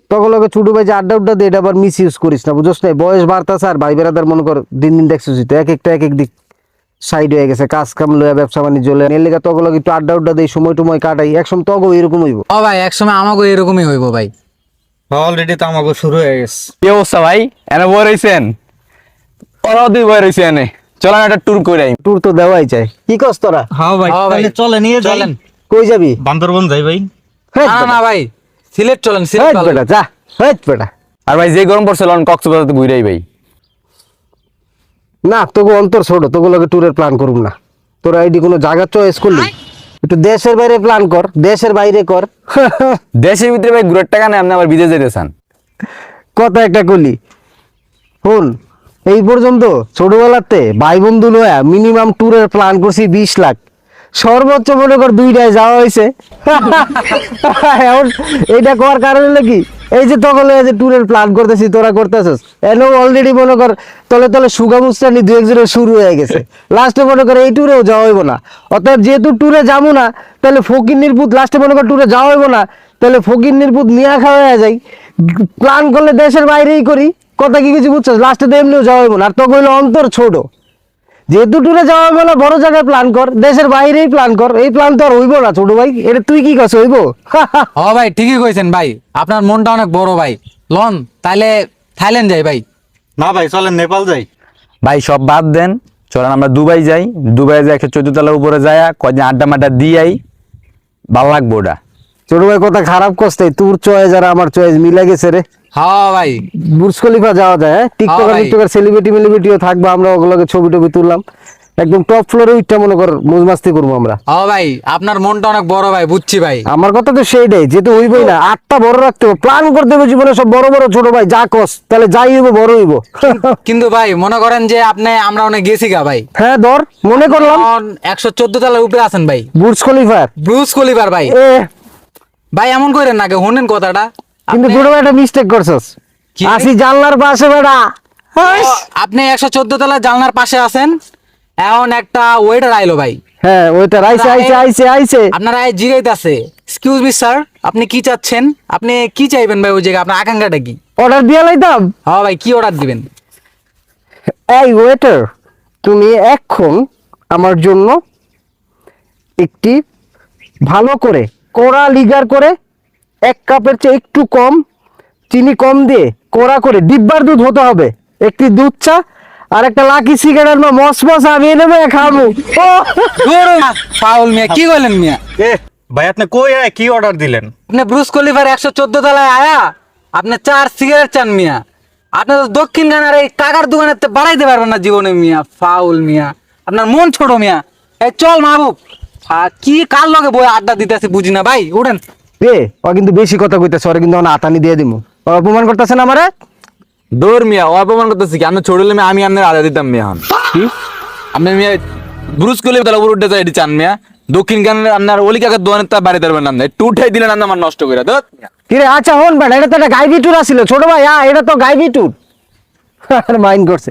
তখন লোকে ছোট ভাই যে আড্ডা উড্ডা দিয়ে এটা আবার মিস ইউজ করিস না, বুঝছ না? বয়স বাড়তাছে আর ভাই বেড়াদার মনে কর দিন দিন দেখছিস তো এক একটা এক এক দিক সাইড হয়ে গেছে, কাজ কাম লইয়া ব্যবসা বাণিজ্য লইয়া এর লেগে তখন লোক একটু আড্ডা উড্ডা দেই, সময় টময় কাটাই, একসময় তগো এরকম হইব। ও ভাই একসময় আমাকে এরকমই হইব ভাই। অলরেডি তো আমাকে শুরু হয়ে গেছে। কি অবস্থা ভাই? এনে বই রয়েছেন? ওরাও দুই বই রয়েছে এনে, চলেন একটা ট্যুর করে আই। ট্যুর তো দেওয়াই চাই, কি কস তোরা? হ্যাঁ ভাই, হ্যাঁ ভাই, তাহলে চলে নিয়ে যাই। চলেন। কই যাবি? বান্দরবন যাই ভাই। হেৎ না বেটা, না ভাই, সিলেট চলেন, সিলেট হেৎ চলেন। বেটা, যা, হেৎ বেটা। আর ভাই যে গরম পড়ছে লন কক্সবাজার ঘুরাই ভাই। না তোকে অন্তর ছোট, তোকে লোকে ট্যুরের প্ল্যান করুম না। তোরা আইডি কোনো জায়গা চয়েস করলি, একটু দেশের বাইরে প্ল্যান কর, দেশের বাইরে কর। দেশের ভিতরে ভাই ঘুরার টাকা নেই, আপনি আবার বিদেশ যেতে চান। কথা একটা করলি শুন, এই পর্যন্ত ছোটবেলাতে ভাই বন্ধু লয়া মিনিমাম ট্যুরের প্ল্যান করছি 20 লাখ, সর্বোচ্চ মনে কর 2টায় যাওয়া হয়েছে। এখন এইটা করার কারণ হলো কি, এই যে তখন যে ট্যুরের প্ল্যান করতেছি তোরা করতেছিস, এনো অলরেডি মনে কর তলে তলে সুগামুস্তানি 2-1 শুরু হয়ে গেছে, লাস্টে মনে কর এই ট্যুরেও যাওয়া হইব না। অর্থাৎ যেহেতু ট্যুরে যাবো না, তাহলে ফকির পুত লাস্টে মনে কর ট্যুরে যাওয়া হইব না, তাহলে ফকির পুত মিয়া খাওয়া যায়। প্ল্যান করলে দেশের বাইরেই করি, কথা কি কিছু বুঝছো? লাস্টে তো এমনিও যাওয়া হইব না, আর তো কইলো অন্তর ছোট, যেহেতু ট্যুরে যাওয়া হইব না, বড় জায়গায় প্ল্যান কর, দেশের বাইরেই প্ল্যান কর। এই প্ল্যান তো আর হইব না ছোট ভাই, এটা তুই কি কাছে হইব? ও ভাই ঠিকই কইছেন ভাই, আপনার মনটা অনেক বড় ভাই। লন তাইলে থাইল্যান্ড যাই ভাই। না ভাই, চলেন নেপাল যাই। ভাই সব বাদ দেন, চলেন আমরা দুবাই যাই। দুবাই যাই 114 তলা উপরে যায় কদিন আড্ডা মাড্ডা দিয়াই, ভালো লাগবো ওটা। ছোট ভাই কথা খারাপ করতে, তোর চয়েস আর আমার চয়েস মিলে গেছে রে। হ্যাঁ ভাই, বুর্জ খলিফা যাওয়া যায়, হ্যাঁ? টিকটকার ভাই। টিকটকার সেলিব্রিটিও থাকবে, আমরা ওগুলোকে ছবি টবি তুললাম, একদম টপ ফ্লোরে উঠটা মনে কর মৌজ মাস্তি করবো আমরা। ও ভাই আপনার মনটা অনেক বড় ভাই, বুঝছি ভাই। আমার কথা তো সেইটাই, যেহেতু হইবই না, 8টা বড় রাখতে হবে, প্ল্যান করতে হবে জীবনে সব বড় বড়। ছোট ভাই যা কস তাহলে যাই হইব বড় হইব। কিন্তু ভাই মনে করেন যে আমরা অনেক গেছি গা ভাই। হ্যাঁ ধর, মনে করলাম 114 তলার উপরে আছেন ভাই, বুর্জ খলিফার। ব্রুজ খলিফার ভাই। এ ভাই এমন করেন না, শুনেন কথাটা। কিন্তু আপনি- ছোট ভাই একটা মিস্টেক করছস, কি? আসি জানলার পাশে বেড়া। ও, আপনি 114 তলার জানলার পাশে আছেন, এখন একটা ওয়েটার আইলো ভাই। হ্যাঁ ওইটা আইছে। আপনারা জিগাইতেছে, এক্সকিউজ মি স্যার, আপনি কি চাচ্ছেন? আপনি কি চাইবেন ভাই ওই জায়গায়? আপনার আকাঙ্ক্ষাটা কি? অর্ডার দিয়ে লাইতাম। হ্যাঁ ভাই, কি অর্ডার দিবেন? এই ওয়েটার, তুমি এখন আমার জন্য একটি ভালো করে কড়া লিগার করে 1 কাপের চেয়ে একটু কম, চিনি কম দিয়ে কড়া করে ডিব্বার দুধ হতে হবে, একটি দুধ চা আর একটা লাকি সিগারেট বা মসমস আমি নেবে খাবো। ফাউল মিয়া, কি কইলেন মিয়া? এ ভাই, আপনি কই আয় কি অর্ডার দিলেন? আপনি ব্রুজ খলিফার 114 তলায় আয়া আপনি 4 সিগারেট চান মিয়া? আপনি তো দক্ষিণ গানার এই কাকার দোকানে বাড়াইতে পারবেন না জীবনে মিয়া। ফাউল মিয়া, আপনার মন ছোট মিয়া। এই চল মাহবুব, কি কার লগে বই আড্ডা দিতেছে বুঝি না ভাই, উঠেন। রে ও কিন্তু বেশি কথা কইতেছে, ওরে কিন্তু আমার আতানি দিয়ে দিমু। ও অপমান করতেছে না আমারে। দৌড় মিয়া, ও অপমান করতেছি কি? আমি ছোট হলে আমি আপনার আদা দিতাম মিয়া। হন কি আপনি মিয়া ব্রুজ করলে তাহলে উপর উঠতে চাই এটি চান মিয়া? দক্ষিণ গানের আপনার অলি কাকার দোকানের তা বাড়ি পারবেন না, একটু উঠাই দিলেন আপনি আমার নষ্ট করে ধর। কিরে আচ্ছা হন বেটা, এটা তো একটা গাইবি ট্যুর আছিল ছোট ভাই, এটা তো গাইবি ট্যুর। মাইন্ড করছে।